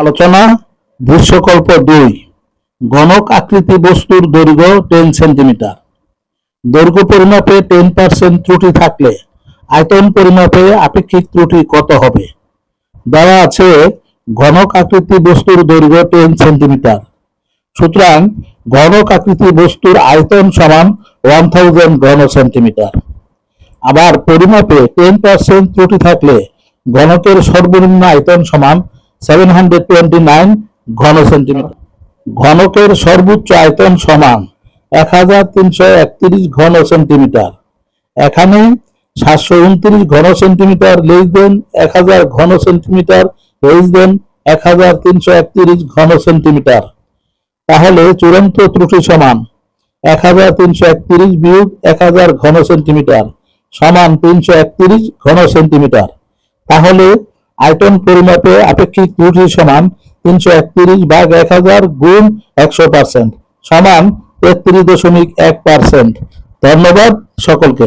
আলোচনা দৃশ্যকল্প ২ ঘনক আকৃতি বস্তুর দৈর্ঘ্য 10 সেন্টিমিটার। দৈর্ঘ্য পরিমাপে 10% ত্রুটি থাকলে আয়তন পরিমাপে আপেক্ষিক ত্রুটি কত হবে? দেওয়া আছে ঘনক আকৃতি বস্তুর দৈর্ঘ্য 10 সেন্টিমিটার। সুতরাং ঘনক আকৃতি বস্তুর আয়তন সমান 1000 ঘন সেন্টিমিটার। আবার পরিমাপে 10% ত্রুটি থাকলে ঘনকের সর্বনিম্ন আয়তন সমান 729 ঘন সেন্টিমিটার। ঘনকের সর্বোচ্চ আয়তন সমান 1331 ঘন সেন্টিমিটার। এখানে 729 ঘন সেন্টিমিটার লেস দেন 1000 ঘন সেন্টিমিটার লেস দেন 1331 ঘন সেন্টিমিটার। তাহলে চূড়ান্ত ত্রুটি সমান 1331 বিয়োগ 1000 ঘন সেন্টিমিটার সমান 331 ঘন সেন্টিমিটার। তাহলে আয়তন পরিমাপে আপেক্ষিক ত্রুটি সমান 331 ভাগ 1000 গুণ 100% সমান 33.1%। ধন্যবাদ সকলকে।